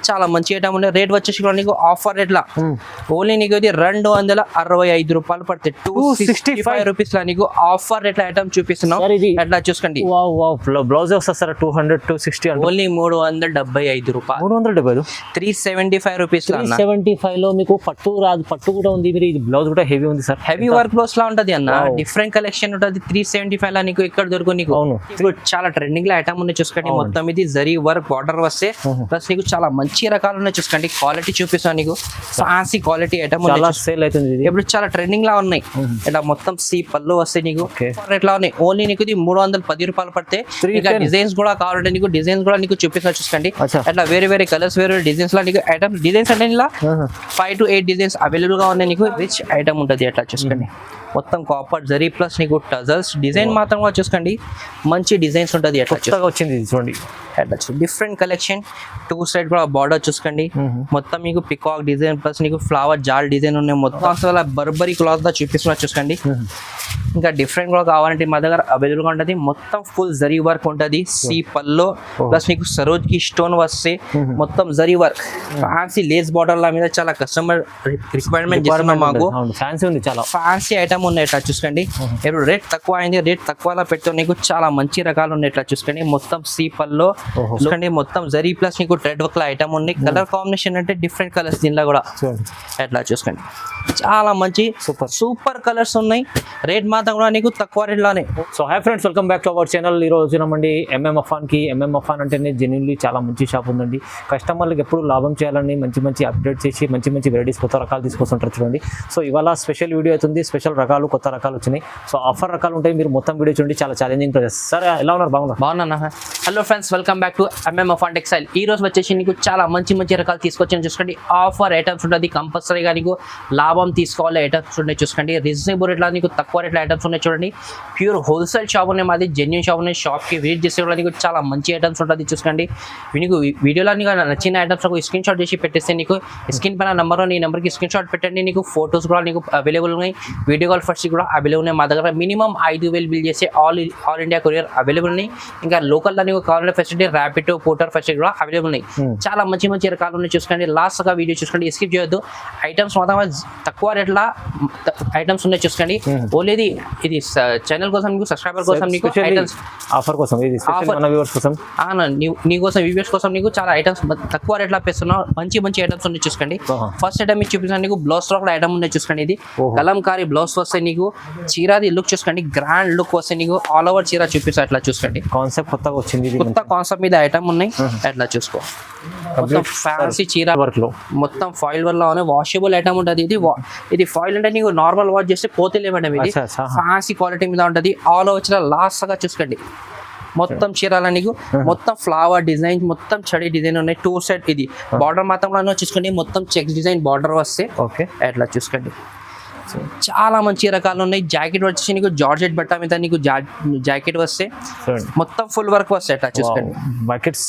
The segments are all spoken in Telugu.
చాలా మంచి ఐటమ్ ఉండే రేట్ వచ్చేసి కూడా నీకు ఆఫర్ రేట్ లా ఓన్లీ నీకు ఇది 265 రూపాయలు పడతాయి. 265 రూపీస్ లా నీకు ఆఫర్ రేట్ ఐటమ్ చూపిస్తున్నాం. అట్లా చూసుకోండి. బ్లౌజ్ వస్తా సార్ 200 260 ఓన్లీ 375 రూపాయలు. 375 375 రూపీస్. 375 లో మీకు పట్టు రాదు, పట్టు కూడా ఉంది. మీరు ఇది బ్లౌజ్ కూడా హెవీ ఉంది సార్. హెవీ వర్క్ బ్లౌజ్ లా ఉంటది అన్న. డిఫరెంట్ కలెక్షన్ ఉంటది. 375 లా నీకు ఇక్కడ దొరుకు నీకు. చాలా ట్రెండింగ్ లో ఐటమ్ ఉన్నాయి చూసుకోండి. మొత్తం ఇది జరీ వర్క్ బార్డర్ వస్తే ప్లస్ నీకు చాలా మంచి రకాలు ఉన్నాయి చూసుకోండి. క్వాలిటీ చూపిస్తాను నీకు. ఫ్యాన్సీ క్వాలిటీ ఐటమ్ సేల్ అవుతుంది. ఇప్పుడు చాలా ట్రెండింగ్ లా ఉన్నాయి. ఇట్లా మొత్తం సి పళ్ళు వస్తాయి నీకు. ఇట్లా ఉన్నాయి. ఓన్లీ నీకు ఇది 310 రూపాయలు పడితే డిజైన్స్ కూడా కావాలంటే నీకు డిజైన్స్ కూడా నీకు చూపిస్తా చూసుకోండి. అట్లా వేరే వేరే కలర్స్ వేరే డిజైన్స్ లా నీకు ఐటమ్ డిజైన్స్ అంటే ఇలా 5 to 8 డిజైన్స్ అవైలబుల్ గా ఉన్నాయి నీకు. రిచ్ ఐటమ్ ఉంటుంది అట్లా చూసుకోండి. మొత్తం కాపర్ జరీ ప్లస్ నీకు టజల్స్ డిజైన్ మాత్రం కూడా చూసుకోండి. మంచి డిజైన్స్ ఉంటుంది. అట్లా వచ్చింది చూడండి. Different collection. 2 సైడ్ కూడా బార్డర్ చూసుకోండి. మొత్తం మీకు పికాక్ డిజైన్ ప్లస్ నీకు ఫ్లవర్ జాల్ డిజైన్ ఉన్నాయి. మొత్తం అసలు బర్బరీ క్లాత్ దా చూపిస్తున్నా చూసుకోండి. ఇంకా డిఫరెంట్ కూడా కావాలంటే మా దగ్గర అవైలబుల్ గా ఉంటుంది. మొత్తం ఫుల్ జరీ వర్క్ ఉంటుంది. సి పల్లో ప్లస్ మీకు సరోజ్ కి స్టోన్ వస్తే మొత్తం zari work fancy lace border లా మీద చాలా కస్టమర్ రిక్వైర్మెంట్ చేస్తున్నాం. మాకు ఫ్యాన్సీ ఉంది, చాలా ఫ్యాన్సీ ఐటమ్ ఉన్నాయి. ఇట్లా చూసుకోండి. ఇప్పుడు రేట్ తక్కువ అయింది. రేట్ తక్కువలా పెట్టే నీకు చాలా మంచి రకాలు ఉన్నాయి. ఇట్లా చూసుకోండి. మొత్తం సి పల్లో చూసుకోండి. మొత్తం జరీ ప్లస్ నీకు ట్రెడ్ వర్క్ లా ఐటమ్ ఉన్నాయి. కలర్ కాంబినేషన్ అంటే డిఫరెంట్ కలర్స్ దీనిలో కూడా. ఎట్లా చూసుకోండి. చాలా మంచి సూపర్ కలర్స్ ఉన్నాయి. రేట్ మాత్రం కూడా నీకు తక్కువ రేట్ లానే. So hi friends, welcome back to our channel. ఈ రోజు వచ్చినామండి ఎంఎం అఫాన్ కి. ఎంఎం అఫాన్ అంటేనే జెన్యున్లీ చాలా మంచి షాప్ ఉందండి. కస్టమర్లకు ఎప్పుడు లాభం చేయాలని మంచి మంచి అప్డేట్ చేసి మంచి మంచి వెరైటీస్ కొత్త రకాలు తీసుకొస్తుంటారు చూడండి. సో ఇవాళ స్పెషల్ వీడియో అవుతుంది. స్పెషల్ రకాలు కొత్త రకాలు వచ్చినాయి. సో ఆఫర్ రకాలు ఉంటాయి. మీరు మొత్తం వీడియో చూడండి. చాలా ఛాలెంజింగ్ ప్రాసెస్. సరే ఎలా ఉన్నారు? బాగున్నా. Hello friends, welcome back to MM Afan textile. ఈ రోజు వచ్చేసి నీకు చాలా మంచి మంచి రకాలు తీసుకొచ్చాను చూసుకోండి. ఆఫర్ ఐటమ్స్ ఉంటుంది. కంపల్సరీగా నీకు లాభం తీసుకోవాలి ఐటమ్స్ ఉన్నాయి చూసుకోండి. రీజనబుల్ రేట్లో నీకు తక్కువ రేట్లో ఐటమ్స్ ఉన్నాయి చూడండి. ప్యూర్ హోల్సేల్ షాప్ ఉన్నాయి మాది. జెన్యూన్ షాప్ ఉన్నాయి. షాప్కి విజిట్ చేసే కూడా నీకు చాలా మంచి ఐటమ్స్ ఉంటుంది చూసుకోండి. నీకు వీడియోలో నీకు నచ్చిన ఐటమ్స్ నాకు స్క్రీన్ షాట్ చేసి పెట్టేస్తే నీకు స్క్రీన్ పైన నెంబర్ నీ నెంబర్కి స్క్రీన్ షాట్ పెట్టండి. నీకు ఫొటోస్ కూడా నీకు అవైలబుల్ ఉన్నాయి. వీడియో కాల్ ఫస్ట్ కూడా అవైలబుల్ ఉన్నాయి. మా దగ్గర మినిమం 5,000 బిల్ చేసే ఆల్ ఇండియా కొరియర్ అవైలబుల్ ఉన్నాయి. ఇంకా లోకల్లో నీకు కావాలంటే ఫెసిలిటీ ర్యాపిడో పోటర్ ఫెసిలిటీ కూడా అవైలబుల్ ఉన్నాయి. చాలా మంచి మంచి రకాలు ఉన్నాయి చూసుకోండి. లాస్ట్గా వీడియో చూసుకోండి. స్కిప్ చేయొద్దు. ఐటమ్స్ మాత్రం తక్కువ రేట్ల ఐటమ్స్ ఉన్నాయి చూసుకోండి. ఓన్లీ ఇది ఛానల్ కోసం నీకు సబ్స్క్రైబర్ కోసం నీకు ఐటమ్స్ ఆఫర్ కోసం నీ కోసం వ్యూవర్స్ కోసం నీకు చాలా ఐటమ్స్ తక్కువ రేట్ల పెస్తున్నాం. మంచి మంచి ఐటమ్స్ ఉన్నాయి చూసుకోండి. ఫస్ట్ ఐటమ్ మీకు చూపిస్తాను. నీకు బ్లౌజ్ లో కూడా ఐటమ్ ఉన్నాయి చూసుకోండి. ఇది కలంకారీ బ్లౌజ్ వస్తే నీకు చీరాది లుక్ చూసుకోండి. గ్రాండ్ లుక్ వస్తే నీకు ఆల్ ఓవర్ చీర చూపిస్తా. అట్లా చూసుకోండి. కాన్సెప్ట్ కొత్తగా వచ్చింది. కొత్త కాన్సెప్ట్ మీద ఐటమ్ ఉన్నాయి. అట్లా చూసుకో. మొత్తం ఫ్యాన్సీ చీర వర్క్ లో మొత్తం ఫాయిల్ వల్ల వాషబుల్ ఐటమ్ ఉంటుంది. ఇది ఫాయిల్ అంటే నీకు నార్మల్ వాష్ చేస్తే పోతేలేమండి. ఇది ఫ్యాన్సీ క్వాలిటీ మీద ఉంటుంది. ఆల్ ఓవర్ చీర లాస్ట్ గా చూసుకోండి. మొత్తం చీరాల నీకు మొత్తం ఫ్లవర్ డిజైన్ మొత్తం చడి డిజైన్ ఉన్నాయి. 2 సైడ్ ఇది బార్డర్ మాత్రం చూసుకోండి. మొత్తం చెక్స్ డిజైన్ బార్డర్ వస్తే అట్లా చూసుకోండి. చాలా మంచి రకాలు ఉన్నాయి. జాకెట్ వచ్చేసి నీకు జార్జెట్ బట్ట మీద నీకు జాకెట్ వస్తే మొత్తం ఫుల్ వర్క్ వస్తాయి. అట్లా చూసుకోండి.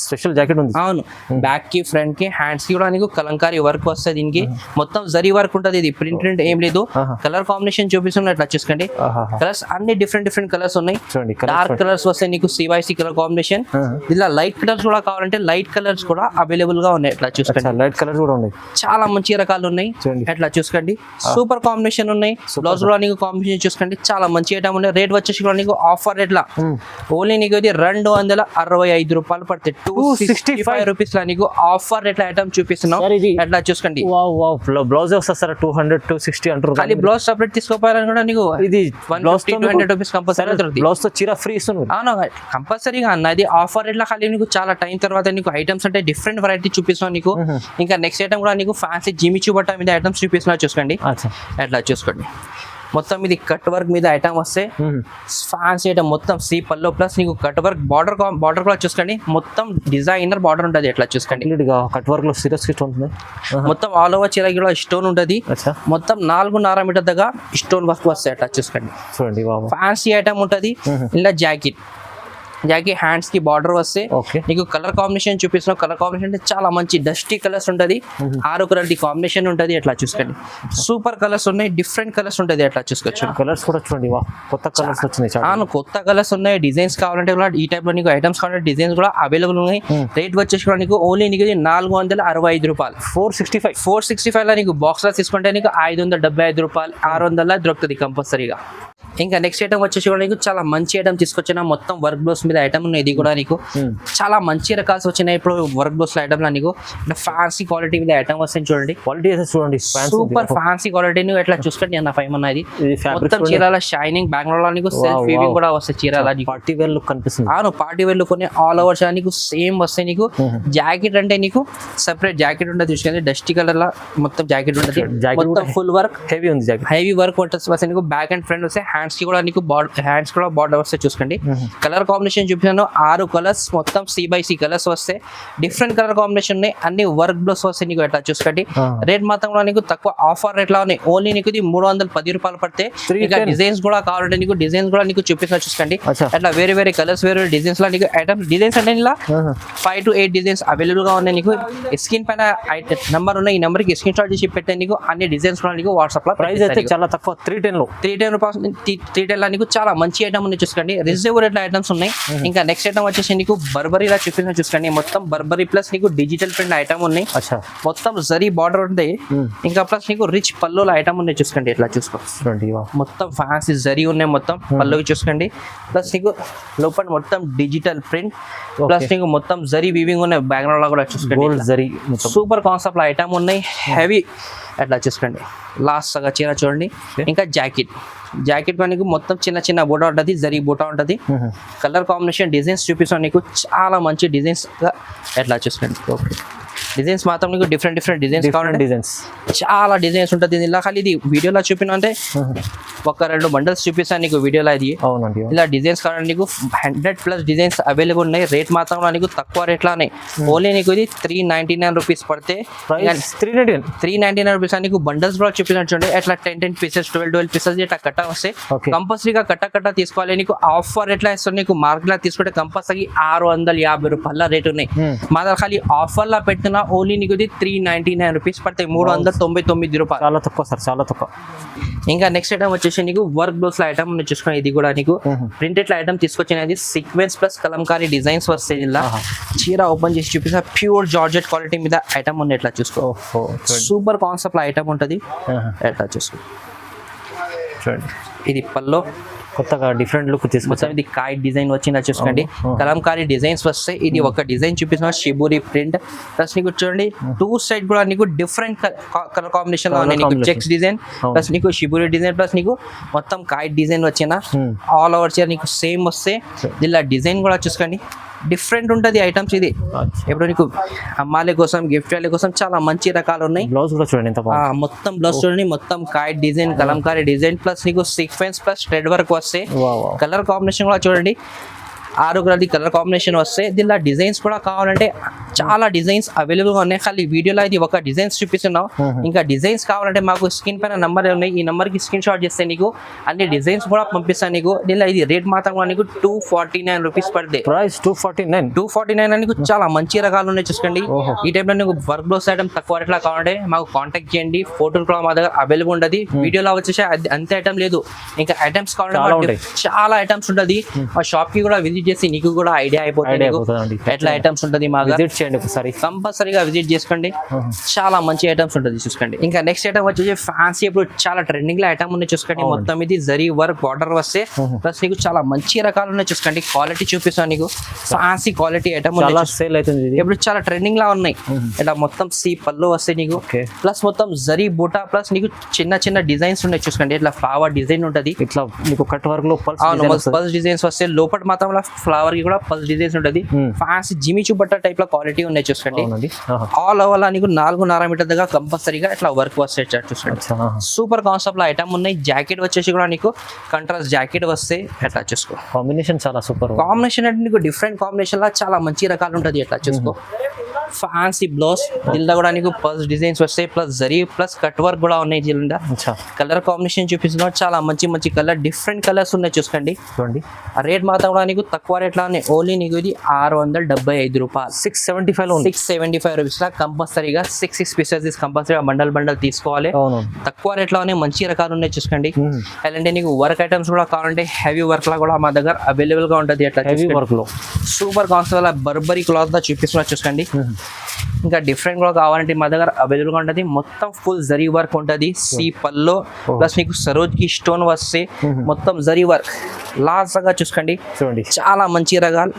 స్పెషల్ జాకెట్ ఉంది. అవును, బ్యాక్ కి ఫ్రంట్ కి హ్యాండ్స్ కి కూడా నీకు కలంకారీ వర్క్ వస్తుంది. దీనికి మొత్తం జరీ వర్క్ ఉంటుంది. ఇది ప్రింట్ ఏం లేదు. కలర్ కాంబినేషన్ చూపిస్తున్నాయి. అట్లా చూసుకోండి. కలర్స్ అన్ని డిఫరెంట్ కలర్స్ ఉన్నాయి. డార్క్ కలర్స్ వస్తాయి నీకు CYC కలర్ కాంబినేషన్. ఇలా లైట్ కలర్స్ కూడా కావాలంటే లైట్ కలర్స్ కూడా అవైలబుల్ గా ఉన్నాయి. అట్లా చూసుకోండి. లైట్ కలర్స్ కూడా ఉన్నాయి. చాలా మంచి రకాలు ఉన్నాయి. అట్లా చూసుకోండి. సూపర్ కాంబినేషన్ ఉన్నాయి. బ్లౌజ్ కూడా నీకు కాంబినేషన్ చూసుకోండి. చాలా మంచి ఐటమ్ ఉన్నాయి. రేట్ వచ్చేసి కూడా నీకు ఆఫర్ రేట్ లా ఓన్లీ నీకు ఇది 265 రూపాయలు పడతాయి. 265 రూపీస్ లా నీకు ఆఫర్ రేట్ ఐటమ్ చూపిస్తున్నాం. అట్లా చూసుకోండి. బ్లౌజ్ వస్తా సార్ 200 260 అంటారు. ఖాళీ బ్లౌజ్ సపరేట్ తీసుకోపోయారని కూడా నీకు ఇది 150-200 రూపీస్ కంపల్సరీ. బ్లౌజ్ తో చీర ఫ్రీ ఇస్తున్నారు. అవును, కంపల్సరీగా అన్న. ఇది ఆఫర్ రేట్ లా ఖాళీ నీకు చాలా టైం తర్వాత నీకు ఐటమ్స్ అంటే డిఫరెంట్ వెరైటీ చూపిస్తున్నాం నీకు. ఇంకా నెక్స్ట్ ఐటమ్ కూడా నీకు ఫ్యాన్సీ జిమిచూ బట్ట మీద ఐటమ్స్ చూపిస్తున్నా చూసుకోండి. అట్లా చూసుకోండి. మొత్తం ఇది కట్ వర్క్ మీద ఐటమ్ వస్తే ఫ్యాన్సీ ఐటమ్ మొత్తం సి పల్లో ప్లస్ నీకు కట్ వర్క్ బార్డర్ కూడా చూసుకోండి. మొత్తం డిజైనర్ బార్డర్ ఉంటుంది. ఎట్లా చూసుకోండి. కట్ వర్క్ లో సీరియస్ ఉంటుంది. మొత్తం ఆల్ ఓవర్ చీర కూడా స్టోన్ ఉంటుంది. మొత్తం 4.5 మీటర్ దగ్గర స్టోన్ వర్క్ వస్తాయి. అట్లా చూసుకోండి. ఫ్యాన్సీ ఐటమ్ ఉంటుంది. ఇలా జాకెట్ జాకెట్ హ్యాండ్స్ కి బార్డర్ వస్తే ఓకే నీకు కలర్ కాంబినేషన్ చూపిస్తున్నాం. కలర్ కాంబినేషన్ అంటే చాలా మంచి డస్టీ కలర్స్ ఉంటది, 6 కలర్ కాంబినేషన్ ఉంటది. ఎట్లా చూసుకోండి, సూపర్ కలర్స్ ఉన్నాయి, డిఫరెంట్ కలర్స్ ఉంటది. ఎట్లా చూసుకోవచ్చు, కలర్స్ కూడా చూడండి, వా కొత్త కలర్స్ వచ్చినాయి చాలా. అవును, కొత్త కలర్స్ ఉన్నాయి. డిజైన్స్ కావాలంటే కూడా ఈ టైప్ లో నీకు ఐటమ్స్ కావాలంటే డిజైన్స్ కూడా అవైలబుల్ ఉన్నాయి. రేట్ వచ్చేసి కూడా నీకు ఓన్లీ నీకు 465 రూపాయలు. 465 లో నీకు బాక్స్ లో తీసుకుంటే నీకు 575 రూపాయలు, 600 దొరుకుతుంది కంపల్సరీగా. ఇంకా నెక్స్ట్ ఐటమ్ వచ్చేసి కూడా నీకు చాలా మంచి ఐటమ్ తీసుకొచ్చిన, మొత్తం వర్క్ బ్లౌస్ మీద ఐటమ్ ఉన్నాయి. ఇది కూడా నీకు చాలా మంచి రకాల్సి వచ్చినాయి. ఇప్పుడు వర్క్ బ్లౌస్ ఐటమ్ లో నీకు ఫ్యాన్సీ క్వాలిటీ మీద ఐటమ్ వస్తాయి. చూడండి క్వాలిటీ చూడండి, సూపర్ ఫ్యాన్సీ క్వాలిటీ. నువ్వు ఎట్లా చూసుకోండి అన్న ఫైవ్ అన్నది మొత్తం చీరాల షైనింగ్, బెంగళూరు లో నీకు సెల్ఫ్ వీవింగ్ కూడా వస్తాయి చీరాల. పార్టీ వేర్ లుక్ కనిపిస్తుంది. అవును, పార్టీ వేర్ లుక్ కొన్ని ఆల్ ఓవర్స్ నీకు సేమ్ వస్తాయి. నీకు జాకెట్ అంటే నీకు సెపరేట్ జాకెట్ ఉంటుంది. చూసుకోండి, డస్టీ కలర్ లా మొత్తం జాకెట్ ఉంటుంది. మొత్తం ఫుల్ వర్క్, హెవీ ఉంది జాకెట్, హెవీ వర్క్ ఉంటుంది. వస్తాయి నీకు బ్యాక్ అండ్ ఫ్రంట్ వస్తే హ్యాండ్స్ కి కూడా నీకు హ్యాండ్స్ కూడా బార్డర్ వస్తాయి. చూసుకోండి, కలర్ కాంబినేషన్ చూపించాను. 6 కలర్స్ మొత్తం C/C కలర్స్ వస్తాయి. డిఫరెంట్ కలర్ కాంబినేషన్ ఉన్నాయి, అన్ని వర్క్ బ్లౌస్ వస్తాయి. నీకు ఎట్లా చూసుకోండి, రేట్ మాత్రం కూడా నీకు తక్కువ ఆఫర్ రేట్ లా ఉన్నాయి. ఓన్లీ నీకు ఇది 310 రూపాయలు పడితే. ఇంకా డిజైన్స్ కూడా కావాలంటే నీకు డిజైన్స్ కూడా నీకు చూపిస్తా. చూసుకోండి, అట్లా వేరే వేరే కలర్స్, వేరే డిజైన్స్ లా నీకు ఐటమ్స్. డిజైన్స్ అంటే ఇలా 5 to 8 డిజైన్స్ అవైలబుల్ గా ఉన్నాయి. నీకు స్క్రీన్ పైన నెంబర్ ఉన్నాయి, ఈ నెంబర్ కి స్క్రీన్ షాట్ చేసి పెట్టే నీకు అన్ని డిజైన్స్ కూడా నీకు వాట్సాప్ లో. ప్రైస్ అయితే చాలా తక్కువ, 310 రూపాయలు. 310 లా నీకు చాలా మంచి ఐటమ్ ఉంది. చూసుకోండి, రిజర్వ్ రేట్ ఐటమ్స్ ఉన్నాయి. ఇంకా నెక్స్ట్ ఐటమ్ వచ్చేసి నీకు బర్బరీ లా చూపించిన. చూసుకోండి, మొత్తం బర్బరీ ప్లస్ నీకు డిజిటల్ ప్రింట్ ఐటమ్ ఉన్నాయి. మొత్తం జరీ బార్డర్ ఉంది. ఇంకా ప్లస్ నీకు రిచ్ పల్లుల ఐటమ్ ఉన్నాయి. చూసుకోండి, ఎట్లా చూసుకోండి, మొత్తం ఫ్యాన్సీ జరీ ఉన్నాయి. మొత్తం పల్లుకి చూసుకోండి, ప్లస్ నీకు లోపల మొత్తం డిజిటల్ ప్రింట్, ప్లస్ నీకు మొత్తం జరీ వీవింగ్ ఉన్నాయి. బ్యాక్గ్రౌండ్ లో కూడా చూసుకోండి, సూపర్ కాన్సెప్ట్ ఐటమ్ ఉన్నాయి. హెవీ అట్లా చూసుకోండి. లాస్ట్ సగా చీర చూడండి. ఇంకా జాకెట్ నీకు మొత్తం చిన్న చిన్న బూటా ఉంటుంది, జరీ బూటా ఉంటుంది. కలర్ కాంబినేషన్ డిజైన్స్ చూపిస్తాను నీకు, చాలా మంచి డిజైన్స్ గా ఎట్లా చూసుకోండి. ఓకే, డిజైన్స్ మాత్రం నీకు డిఫరెంట్ డిజైన్స్ కావాలంటే డిజైన్స్ చాలా డిజైన్స్ ఉంటుంది. ఇలా ఖాళీ ఇది వీడియోలో చూపిన అంటే 1-2 బండల్స్ చూపిస్తాను నీకు వీడియోలో. ఇది అవునండి, ఇలా డిజైన్స్ కావాలంటే నీకు 100+ డిజైన్స్ అవైలబుల్ ఉన్నాయి. రేట్ మాత్రం నీకు తక్కువ రేట్ లానే. ఓన్లీ నీకు ఇది 399 రూపీస్ పడితే. 399 రూపీస్ నీకు బండల్స్ కూడా చూపిస్తాను. చూడండి, ఎట్లా 10 పీసెస్ 12 పీసెస్ ఇట్లా కట్ట వస్తే కంపల్సరీగా కట్ట తీసుకోవాలి. నీకు ఆఫర్ ఎట్లా ఇస్తుంది, నీకు మార్కెట్ లా తీసుకుంటే కంపల్సరీ 650 రూపాయల రేట్ ఉన్నాయి. మా దగ్గర ఖాళీ ఆఫర్ లా పెట్టిన ఓన్లీ నీకు ఇది 399 రూపీస్ పడతాయి. 399 రూపాయలు, చాలా తక్కువ సార్, చాలా తక్కువ. ఇంకా నెక్స్ట్ ఐటమ్ వచ్చేసి నీకు వర్క్ బ్లౌస్ లో ఐటమ్ చూసుకున్నా. ఇది కూడా నీకు ప్రింటెడ్ ఐటమ్ తీసుకొచ్చినది. సీక్వెన్స్ ప్లస్ కలంకారీ డిజైన్స్ వస్తాయి. ఇలా చీర ఓపెన్ చేసి చూపిస్తా. ప్యూర్ జార్జెట్ క్వాలిటీ మీద ఐటమ్ ఉంది. ఎట్లా చూసుకో, సూపర్ కాన్సెప్ట్ ఐటమ్ ఉంటుంది. ఎట్లా చూసుకో, చూడండి, ఇది పల్లో కొత్తగా డిఫరెంట్ లుక్ తీసుకొచ్చాం. ఇది కైట్ డిజైన్ వచ్చిందా చూసుకోండి, కలంకారీ డిజైన్స్ వస్తాయి. ఇది ఒక డిజైన్ చూపిస్తున్నా, షిబూరి ప్రింట్. ప్లస్ నీకు చూడండి 2 సైడ్ కూడా నీకు డిఫరెంట్ కలర్ కాంబినేషన్ లో ఉన్నాయి. నీకు చెక్స్ డిజైన్ ప్లస్ నీకు షిబూరి డిజైన్ ప్లస్ నీకు మొత్తం కైట్ డిజైన్ వచ్చిన ఆల్ ఓవర్ చీర నీకు సేమ్ వస్తే. ఇలా డిజైన్ కూడా చూసుకోండి, డిఫరెంట్ ఉంటుంది ఐటమ్స్. ఇది ఇప్పుడు నీకు అమ్మాయిల కోసం, గిఫ్ట్ వాళ్ళ కోసం చాలా మంచి రకాలు ఉన్నాయి. బ్లౌజ్ కూడా చూడండి, మొత్తం బ్లౌజ్ చూడండి, మొత్తం kite design, Kalamkari design plus నీకు సీక్వెన్స్ ప్లస్ థ్రెడ్ వర్క్ వస్తే. కలర్ కాంబినేషన్ కూడా చూడండి, 6 కలర్ కాంబినేషన్ వస్తే. దీనిలో డిజైన్స్ కూడా కావాలంటే చాలా డిజైన్స్ అవైలబుల్ గా ఉన్నాయి. ఖాళీ వీడియోలో ఇది ఒక డిజైన్స్ చూపిస్తున్నాం. ఇంకా డిజైన్స్ కావాలంటే మాకు స్క్రీన్ పైన నంబర్ ఉన్నాయి, ఈ నంబర్ కి స్క్రీన్ షాట్ చేస్తే నీకు అన్ని డిజైన్స్ కూడా పంపిస్తాను నీకు. దీనిలో ఇది రేట్ మాత్రం నీకు 249 రూపీస్ పడుతుంది. ప్రైస్ 249 నీకు చాలా మంచి రకాలు ఉన్నాయి. చూసుకోండి, ఈ టైప్ లో నీకు వర్క్ బ్లౌస్ ఐటమ్ తక్కువ రేట్ లా కావాలంటే మాకు కాంటాక్ట్ చేయండి. ఫోటోలు కూడా మా దగ్గర అవైలబుల్ ఉంటుంది. వీడియోలో వచ్చేసి అంతే ఐటమ్ లేదు, ఇంకా ఐటమ్స్ కావాలంటే చాలా ఐటమ్స్ ఉంటుంది. మా షాప్ కి కూడా విజిట్ చేసి నీకు కూడా ఐడియా అయిపోతుంది ఎట్లా ఐటమ్స్ ఉంటుంది. మా విజిట్ చేయండి ఒకసారి, కంపల్సరీగా విజిట్ చేసుకోండి. చాలా మంచి ఐటమ్స్ ఉంటుంది. చూసుకోండి, ఇంకా నెక్స్ట్ ఐటమ్ వచ్చేసి ఫ్యాన్సీ. ఇప్పుడు చాలా ట్రెండింగ్ లో ఐటమ్ ఉన్నాయి. చూసుకోండి, మొత్తం ఇది జరీ వర్క్ బార్డర్ వస్తే. ప్లస్ నీకు చాలా మంచి రకాలు ఉన్నాయి. చూసుకోండి, క్వాలిటీ చూపిస్తాను నీకు, ఫ్యాన్సీ క్వాలిటీ ఐటమ్ సేల్ అవుతుంది. ఇప్పుడు చాలా ట్రెండింగ్ లా ఉన్నాయి. ఇట్లా మొత్తం పళ్ళు వస్తాయి నీకు, ప్లస్ మొత్తం జరీ బూటా ప్లస్ నీకు చిన్న చిన్న డిజైన్స్ ఉన్నాయి. చూసుకోండి, ఇట్లా ఫ్లవర్ డిజైన్ ఉంటుంది. ఇట్లా నీకు కట్ వర్క్ లో పల్స్ డిజైన్స్ వస్తాయి. లోపల మాత్రం ఫ్లవర్ కి కూడా పల్స్ డిజైన్స్ ఉంటుంది. ఫ్యాన్సీ జిమిచు బట్ట టైప్ లో క్వాలిటీ ఉన్నాయి. చూసుకోండి, ఆల్ ఓవర్ లా నీకు 4.5 మీటర్ దగ్గర కంపల్సరీగా ఇట్లా వర్క్ వస్తాయి. చూసుకోండి, సూపర్ కాన్సెప్ట్ లో ఐటమ్ ఉన్నాయి. జాకెట్ వచ్చేసి కూడా నీకు కంట్రాస్ట్ జాకెట్ వస్తే. ఎట్లా చూసుకో, కాంబినేషన్ చాలా సూపర్ కాంబినేషన్ అంటే నీకు డిఫరెంట్ కాంబినేషన్ లా చాలా మంచి రకాలు ఉంటుంది. ఎట్లా చూసుకో, ఫ్యాన్సీ బ్లౌజ్ దీనిలో కూడా నీకు పర్స్ డిజైన్స్ వస్తాయి, plus zari plus cut work కూడా ఉన్నాయి. దీనిలో అచ్చా కలర్ కాంబినేషన్ చూపిస్తున్నా, చాలా మంచి మంచి కలర్, డిఫరెంట్ కలర్స్ ఉన్నాయి చూసుకోండి. చూడండి ఆ రేట్ మాత్రం కూడా నీకు తక్కువ రేట్లో ఉన్నాయి. ఓన్లీ నీకు ఇది 675 రూపాయలు, 675 675 రూపీస్ లా కంపల్సరీగా 6 పీసెస్ కంపల్సరీగా బండల్ తీసుకోవాలి. అవును తక్కువ రేట్లోనే మంచి రకాలు ఉన్నాయి చూసుకోండి. అలాంటి నీకు వర్క్ ఐటమ్స్ కూడా కావాలంటే హెవీ వర్క్ లా కూడా మా దగ్గర అవైలబుల్ గా ఉంటుంది. అట్లా హెవీ వర్క్ లో సూపర్ కాన్సెప్ట్ బర్బరీ క్లాత్ లా చూపిస్తున్నా చూసుకోండి. ఇంకా డిఫరెంట్ కూడా కావాలంటే మా దగ్గర అవైలబుల్ గా ఉంటుంది. మొత్తం ఫుల్ జరీ వర్క్ ఉంటుంది. సి పల్లో ప్లస్ నీకు సరోజ్ కి స్టోన్ వస్తే మొత్తం జరీ వర్క్ లాస్ట్ గా చూసుకోండి. చూడండి చాలా మంచి రకాలు,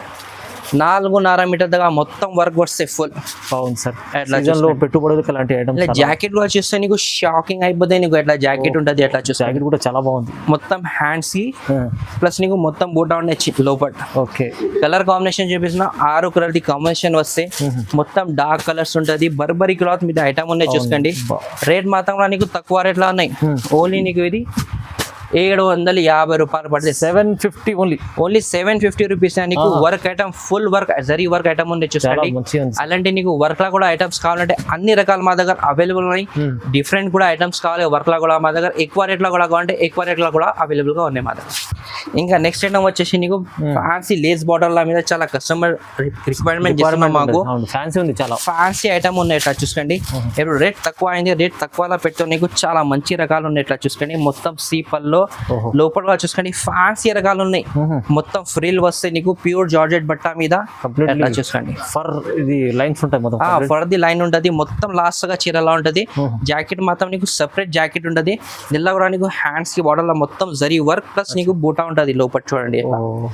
4.5 మీటర్ దాకా మొత్తం వర్క్ వస్తే ఫుల్. అవును సార్, ఎట్లా లో పెట్టుబడులకు అలాంటి ఐటమ్స్. జాకెట్ కూడా చూస్తే నీకు షాకింగ్ అయిపోతాయి. నీకు ఎట్లా జాకెట్ ఉంటుంది ఎట్లా చూస్తే జాకెట్ కూడా చాలా బాగుంది. మొత్తం హ్యాండ్స్ కి ప్లస్ నీకు మొత్తం బూటా ఉండే లోపల. ఓకే కలర్ కాంబినేషన్ చూపిస్తున్నా, 6 కలర్ ది కాంబినేషన్ వస్తే మొత్తం డార్క్ కలర్స్ ఉంటుంది. బర్బరీ క్లాత్ మీద ఐటమ్ ఉన్నాయి చూసుకోండి. రేట్ మాత్రం కూడా నీకు తక్కువ రేట్లో ఉన్నాయి. ఓన్లీ నీకు ఇది 750 రూపాయలు పడుతుంది. 750 ఓన్లీ 750 రూపీస్. నీకు work item full work zari work item ఉంది చూసుకోండి. అలాంటి నీకు వర్క్ లా కూడా ఐటమ్స్ కావాలంటే అన్ని రకాల మా దగ్గర అవైలబుల్ ఉన్నాయి. డిఫరెంట్ కూడా ఐటమ్స్ కావాలి వర్క్ లా కూడా మా దగ్గర, ఎక్కువ రేట్ లో కూడా కావాలంటే ఎక్కువ రేట్ లో కూడా అవైలబుల్ గా ఉన్నాయి మా దగ్గర. ఇంకా నెక్స్ట్ ఐటమ్ వచ్చేసి నీకు ఫ్యాన్సీ లేస్ బార్డర్ లా మీద చాలా కస్టమర్ రిక్వైర్మెంట్ చేస్తున్నాం. మాకు ఫ్యాన్సీ ఉంది, చాలా ఫ్యాన్సీ ఐటమ్ ఉన్నాయి. ఇట్లా చూసుకోండి. ఇప్పుడు రేట్ తక్కువ అయింది, రేట్ తక్కువలో పెట్టు నీకు చాలా మంచి రకాలు ఉన్నాయి. ఇట్లా చూసుకోండి. మొత్తం సీపల్లో లోపల చూసుకోండి ఫ్యాన్సీ రకాలు ఉన్నాయి. మొత్తం ఫ్రిల్ వస్తే నీకు ప్యూర్ జార్జెట్ బట్ట మీద ఎట్లా చూసుకోండి. ఫర్ ఇది లైన్స్ ఉంటాయి, మొత్తం ఫర్ ది లైన్ ఉంటుంది. మొత్తం లాస్ట్ గా చీరలా ఉంటుంది. జాకెట్ మాత్రం నీకు సెపరేట్ జాకెట్ ఉంటుంది. నిల్ల కూడా నీకు హ్యాండ్స్ కి బార్డర్ లో మొత్తం జరీ వర్క్ ప్లస్ నీకు బూటా ఉంటుంది లోపల. చూడండి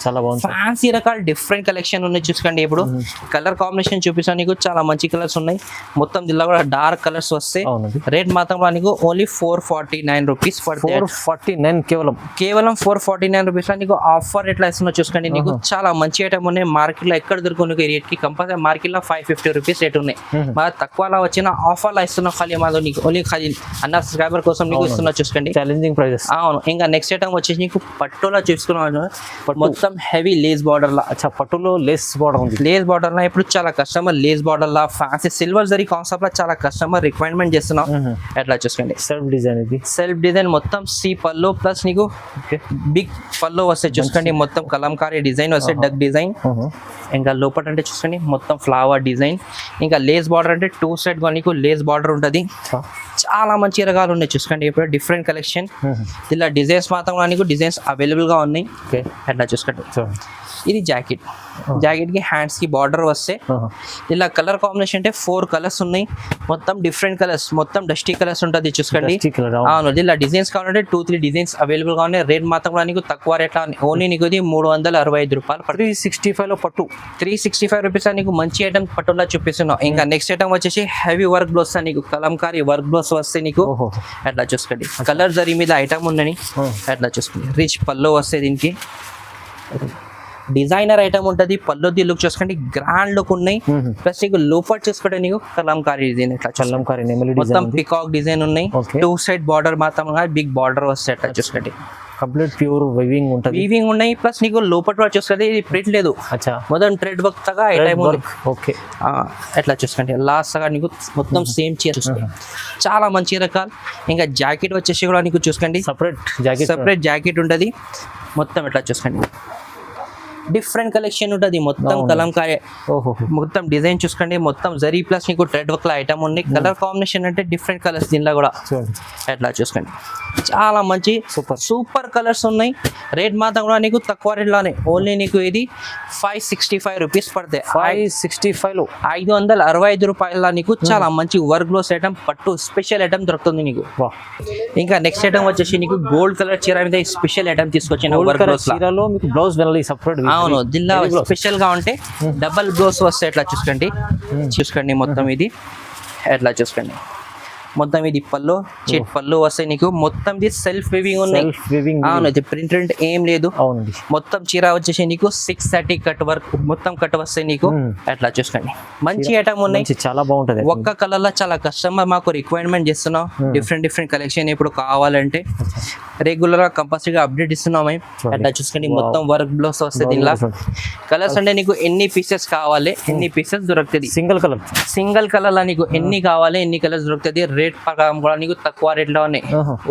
చాలా బాగుంది. ఫ్యాన్సీ రకాలు డిఫరెంట్ కలెక్షన్ ఉన్నాయి చూసుకోండి. ఇప్పుడు కలర్ కాంబినేషన్ చూపిస్తాను నీకు, చాలా మంచి కలర్స్ ఉన్నాయి. మొత్తం దీనిలో కూడా డార్క్ కలర్స్ వస్తాయి. రేట్ మాత్రం నీకు ఓన్లీ 449 రూపీస్ పడుతుంది. 449 కేవలం 449 రూపీస్ లో నీకు ఆఫర్ ఎట్లా ఇస్తున్నా చూసుకోండి. నీకు చాలా మంచి ఐటమ్ ఉన్నాయి. మార్కెట్ లో ఎక్కడ దొరుకుతుంది రేట్ కి కంపల్సరీ మార్కెట్ లో 550 రూపీస్ రేట్ ఉన్నాయి. మా తక్కువలో వచ్చిన ఆఫర్ లో ఇస్తున్నా. ఖాళీ మాది నీకు ఓన్లీ ఖాళీ అన్న సబ్స్క్రైబర్ కోసం నీకు ఇస్తున్నా చూసుకోండి. Challenging prizes. అవును. ఇంకా నెక్స్ట్ ఐటమ్ వచ్చేసి నీకు పట్టులో చూసుకున్నాను. మొత్తం హెవీ లేస్ బార్డర్ లా. అచ్చా, పట్టులో లేస్ బార్డర్ ఉంది. లేస్ బార్డర్ లా ఇప్పుడు చాలా కస్టమర్ లేస్ బార్డర్ లా ఫ్యాన్సీ సిల్వర్ జరీ కాన్సెప్ట్ లా చాలా కస్టమర్ రిక్వైర్మెంట్ చేస్తున్నాం. ఎట్లా చూసుకోండి. సెల్ఫ్ డిజైన్, ఇది సెల్ఫ్ డిజైన్ మొత్తం సి పల్లో ప్లస్ నీకు బిగ్ పల్లో వస్తే చూసుకోండి. మొత్తం కలంకారీ డిజైన్ వస్తే డక్ డిజైన్. ఇంకా లోపల అంటే చూసుకోండి మొత్తం ఫ్లవర్ డిజైన్. ఇంకా లేస్ బార్డర్ అంటే 2 సైడ్ గా నీకు లేస్ బార్డర్ ఉంటుంది. చాలా మంచి రకాలు ఉన్నాయి చూసుకోండి. ఇప్పుడు డిఫరెంట్ కలెక్షన్. ఇలా డిజైన్స్ మాత్రం నీకు డిజైన్స్ అవైలబుల్ గా ఉన్నాయి. ఎట్లా చూసుకోండి. ఇది జాకెట్. జాకెట్ కి హ్యాండ్స్ కి బార్డర్ వస్తే ఇలా కలర్ కాంబినేషన్ అంటే 4 కలర్స్ ఉన్నాయి. మొత్తం డిఫరెంట్ కలర్స్, మొత్తం డస్టీ కలర్స్ ఉంటుంది చూసుకోండి. అవును. ఇలా డిజైన్స్ కావాలంటే 2-3 డిజైన్స్ అవైలబుల్ గా ఉన్నాయి. రేట్ మాత్రం నీకు తక్కువ రేట్ ఓన్లీ నీకు ఇది 365 రూపాయలు. 365 లో పట్టు 365 రూపీస్ నీకు మంచి ఐటమ్ పట్టులా చూపిస్తున్నాం. ఇంకా నెక్స్ట్ ఐటమ్ వచ్చేసి హెవీ వర్క్ బ్లౌస్ నీకు కలంకారీ వర్క్ బ్లౌస్ వస్తే నీకు ఎట్లా చూసుకోండి. కలర్ జరీ మీద ఐటమ్ ఉందని ఎట్లా చూసుకోండి. రిచ్ పల్లో వస్తే దీనికి డిజైనర్ ఐటమ్ ఉంటుంది. పల్లోది లుక్ చూసుకోండి, గ్రాండ్ లుక్ ఉన్నాయి. ప్లస్ నీకు లోపల చూసుకుంటే నీకు కలంకారీ డిజైన్ ఇట్లా కలంకారీ మొత్తం పికాక్ డిజైన్ ఉన్నాయి. 2 సైడ్ బార్డర్ మాత్రం బిగ్ బార్డర్ వస్తే ఎట్లా చూసుకోండి. కంప్లీట్ ప్యూర్ వీవింగ్ ఉంటుంది. వీవింగ్ ఉన్నాయి. ప్లస్ నీకు లోపల చూసుకుంటే ఇది ప్రింట్ లేదు. మొత్తం థ్రెడ్ వర్క్ తగా ఐటమ్ ఉంది. ఓకే, ఎట్లా చూసుకోండి. లాస్ట్ గా నీకు మొత్తం సేమ్ చీర చూసుకోండి. చాలా మంచి రకాలు. ఇంకా జాకెట్ వచ్చేసి కూడా నీకు చూసుకోండి సపరేట్ జాకెట్ ఉంటుంది. మొత్తం ఎట్లా చూసుకోండి. డిఫరెంట్ కలెక్షన్ ఉంటుంది. మొత్తం కలంకారీ మొత్తం డిజైన్ చూసుకోండి. మొత్తం జరీ ప్లస్ నీకు థ్రెడ్ వర్క్ లో ఐటమ్ ఉంది. కలర్ కాంబినేషన్ అంటే డిఫరెంట్ కలర్స్ దీనిలో కూడా ఎట్లా చూసుకోండి. చాలా మంచి సూపర్ కలర్స్ ఉన్నాయి. రేట్ మాత్రం కూడా నీకు తక్కువ రేట్ లోనే ఓన్లీ నీకు ఇది 565 రూపీస్ పడతాయి. 565 565 రూపాయల నీకు చాలా మంచి వర్క్ గ్లోస్ ఐటమ్ పట్టు స్పెషల్ ఐటమ్ దొరుకుతుంది నీకు. ఇంకా నెక్స్ట్ ఐటమ్ వచ్చేసి నీకు గోల్డ్ కలర్ చీర మీద స్పెషల్ ఐటమ్ తీసుకొచ్చిన వర్క్ గ్లోస్ చీరలో మీకు బ్లౌజ్ సపరేట్. అవును. జిల్లా స్పెషల్ గా ఉంటే డబల్ బ్లౌజ్ వస్తే ఎట్లా చూసుకోండి. మొత్తం ఇది ఎట్లా చూసుకోండి. మొత్తం ఇది పళ్ళు చిట్ పళ్ళు వస్తాయి నీకు. మొత్తం ఇది సెల్ఫ్ వీవింగ్ ఉన్నాయి. Self weaving. అవును, ఇది ప్రింట్ ఏం లేదు. అవునండి. మొత్తం చీర వచ్చేసి నీకు 630 కట్ వర్క్ మొత్తం కట్ వస్తాయి నీకు. అట్లా చూసుకోండి, మంచి ఐటమ్ ఉన్నాయి. చాలా బాగుంటది. ఒక్క కలర్ లో చాలా కస్టమర్ మాకు రిక్వైర్మెంట్ చేస్తున్నాం. డిఫరెంట్ కలెక్షన్ ఇప్పుడు కావాలంటే రెగ్యులర్ గా కంపల్సరీగా అప్డేట్ ఇస్తున్నాం మేము. అట్లా చూసుకోండి, మొత్తం వర్క్ బ్లౌజ్ వస్తుంది. ఇలా కలర్స్ అంటే నీకు ఎన్ని పీసెస్ కావాలి ఎన్ని పీసెస్ దొరుకుతుంది. సింగిల్ కలర్ లో నీకు ఎన్ని కావాలి ఎన్ని కలర్స్ దొరుకుతుంది. రేట్ ప్రకారం కూడా నీకు తక్కువ రేట్ లో ఉన్నాయి.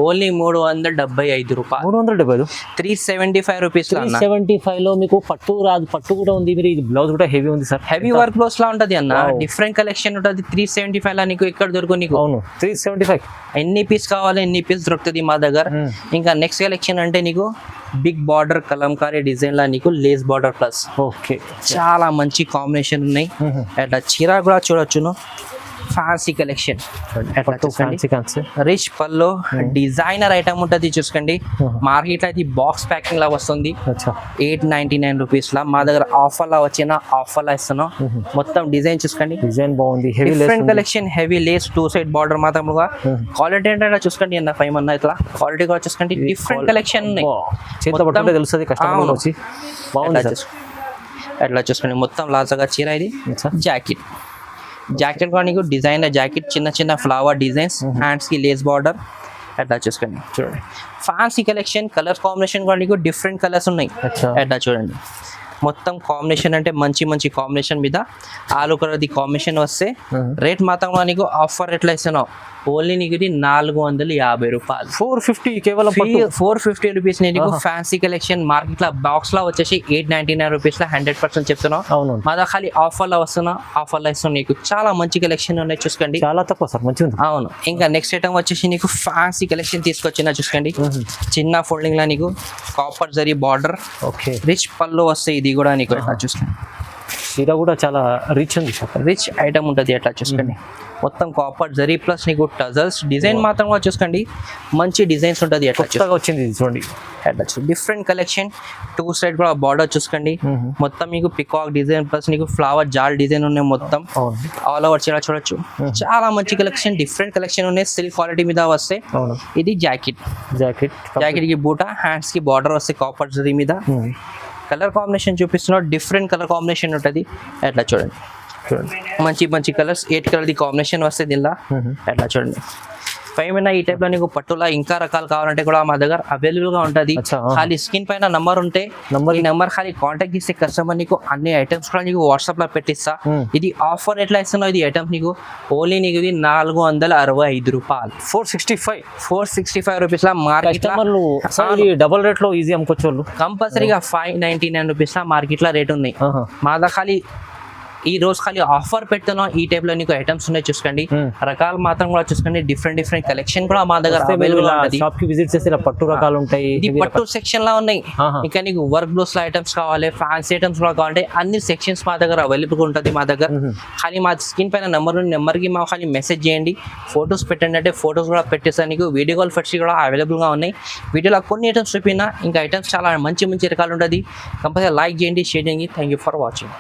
ఓన్లీ 375 రూపాయలు. 375 రూపీస్. 375 లో మీకు పట్టు రాదు, పట్టు కూడా ఉంది. మీరు ఇది బ్లౌజ్ కూడా హెవీ ఉంది సార్. హెవీ వర్క్ బ్లౌజ్ లా ఉంటది అన్న. డిఫరెంట్ కలెక్షన్ ఉంటుంది. 375 లా నీకు ఎక్కడ దొరుకు నీకు. అవును, 375 ఎన్ని పీస్ కావాలి ఎన్ని పీస్ దొరుకుతుంది మా దగ్గర. ఇంకా నెక్స్ట్ కలెక్షన్ అంటే నీకు బిగ్ బార్డర్ కలంకారీ డిజైన్ లా నీకు లేస్ బార్డర్ ప్లస్. ఓకే, చాలా మంచి కాంబినేషన్ ఉన్నాయి. అట్లా చీర కూడా చూడొచ్చును. ఫ్యాన్సీ కలెక్షన్, రిచ్ పల్లో డిజైనర్ ఐటమ్ ఉంటుంది. చూసుకోండి, మార్కెట్ లో అయితే బాక్స్ ప్యాకింగ్ లా వస్తుంది. 899 రూపీస్ లా మా దగ్గర ఆఫర్ లా వచ్చిన ఆఫర్ లా ఇస్తున్నాం. మొత్తం డిజైన్ చూసుకోండి, డిజైన్ బాగుంది. Different collection, heavy Lay's 2 side border మాత్రం. క్వాలిటీ అంటే చూసుకోండి అన్న 5 అన్న ఇట్లా క్వాలిటీ కూడా చూసుకోండి. డిఫరెంట్ కలెక్షన్ ఉన్నాయి. తెలుస్తుంది కస్టమర్ వచ్చి బాగుంది. అట్లా చూసుకోండి, మొత్తం లాజాగా చీర. ఇది జాకెట్ కూడా నీకు డిజైనర్ జాకెట్, చిన్న ఫ్లవర్ డిజైన్స్, హ్యాండ్స్ కి లేస్ బార్డర్. అట్లా చూసుకోండి, చూడండి ఫ్యాన్సీ కలెక్షన్. కలర్ కాంబినేషన్ కూడా నీకు డిఫరెంట్ కలర్స్ ఉన్నాయి. అట్లా చూడండి, మొత్తం కాంబినేషన్ అంటే మంచి కాంబినేషన్ మీద ఆలు కలర్ కాంబినేషన్ వస్తే రేట్ మాత్రం నీకు ఆఫర్ ఎట్లా ఇస్తున్నావు. ఓన్లీ నీకు ఇది 450 రూపాయలు. 450 కేవలం 450 రూపీస్. నీకు ఫ్యాన్సీ కలెక్షన్ మార్కెట్ లో బాక్స్ లో వచ్చేసి 899 రూపీస్ లో 100% చెప్తున్నావు. మా దగ్గర ఖాళీ ఆఫర్ లో వస్తున్నా, ఆఫర్ లో ఇస్తున్నాం. నీకు చాలా మంచి కలెక్షన్ ఉన్నాయి. చూసుకోండి, చాలా తక్కువ సార్, మంచిగా. అవును, ఇంకా నెక్స్ట్ ఐటమ్ వచ్చేసి నీకు ఫ్యాన్సీ కలెక్షన్ తీసుకొచ్చిన. చూసుకోండి, చిన్న ఫోల్డింగ్ లా నీకు copper zari border. Okay, rich పళ్ళు వస్తాయి. ఇది కూడా నీకు ఎట్లా చూసుకోండి, చీర కూడా చాలా రిచ్ ఉంది. రిచ్ ఐటమ్ ఉంటుంది. అట్లా చూసుకోండి, మొత్తం కాపర్ జరీ ప్లస్ నీకు టజల్స్ డిజైన్ మాత్రం కూడా చూసుకోండి, మంచి డిజైన్స్ ఉంటుంది. అట్లా వచ్చింది చూడండి, అట్లా డిఫరెంట్ కలెక్షన్. 2 సైడ్ కూడా బార్డర్ చూసుకోండి, మొత్తం మీకు పికాక్ డిజైన్ ప్లస్ నీకు ఫ్లవర్ జాల్ డిజైన్ ఉన్నాయి. మొత్తం ఆల్ ఓవర్ చీర చూడొచ్చు. చాలా మంచి కలెక్షన్, డిఫరెంట్ కలెక్షన్ ఉన్నాయి. సిల్క్ క్వాలిటీ మీద వస్తే ఇది జాకెట్ కి బూట, హ్యాండ్స్ కి బార్డర్ వస్తాయి కాపర్ జరీ మీద. కలర్ కాంబినేషన్ చూపిస్తున్నా, డిఫరెంట్ కలర్ కాంబినేషన్ ఉంటుంది. అట్లా చూడండి, మంచి కలర్స్. 8 కలర్ కాంబినేషన్ వస్తుంది ఇలా. అట్లా చూడండి, 5 ఈ టైప్ లో నీకు పట్టులా ఇంకా రకాలు కావాలంటే కూడా మా దగ్గర అవైలబుల్ గా ఉంటుంది. ఖాళీ స్క్రీన్ పైన నంబర్ ఉంటే ఈ నంబర్ ఖాళీ కాంటాక్ట్ చేస్తే కస్టమర్ నీకు అన్ని ఐటమ్స్ కూడా నీకు వాట్సాప్ లో పెట్టిస్తా. ఇది ఆఫర్ ఎట్లా ఇస్తున్నావు. ఇది ఐటమ్స్ నీకు ఓన్లీ నీకు ఇది 465 రూపాయలు. 465 రూపీస్ లా మార్కెట్ డబుల్ రేట్ లో ఈజీ అమ్ముకోవచ్చు. కంపల్సరీగా 599 రూపీస్ లా మార్కెట్ లో రేట్ ఉన్నాయి. మా దగ్గర ఖాళీ ఈ రోజు ఖాళీ ఆఫర్ పెడుతున్నాం. ఈ టైప్ లో నీకు ఐటమ్స్ ఉన్నాయి. చూసుకోండి, రకాలు మాత్రం కూడా చూసుకోండి. డిఫరెంట్ కలెక్షన్ కూడా మా దగ్గర అవైలబుల్ షాప్ కి విజిట్ చేస్తే పట్టు రకాలు ఉంటాయి. ఇది పట్టు సెక్షన్ లా ఉన్నాయి. ఇంకా నీకు వర్క్ బ్లౌస్ లో ఐటమ్స్ కావాలి, ఫ్యాన్సీ ఐటమ్స్ కూడా కావాలంటే అన్ని సెక్షన్స్ మా దగ్గర అవైలబుల్ ఉంటుంది. మా దగ్గర ఖాళీ మా స్క్రీన్ పైన నెంబర్ కి మా ఖాళీ మెసేజ్ చేయండి, ఫొటోస్ పెట్టండి అంటే ఫొటోస్ కూడా పెట్టేస్తాను. నీకు వీడియో కాల్ ఫెసిలిటీ కూడా అవైలబుల్ గా ఉన్నాయి. వీడియోలో కొన్ని ఐటమ్స్ చూపినా, ఇంకా ఐటమ్స్ చాలా మంచి రకాలు ఉంటుంది. కంపల్సరీ లైక్ చేయండి, షేర్ చేయండి. Thank you for watching.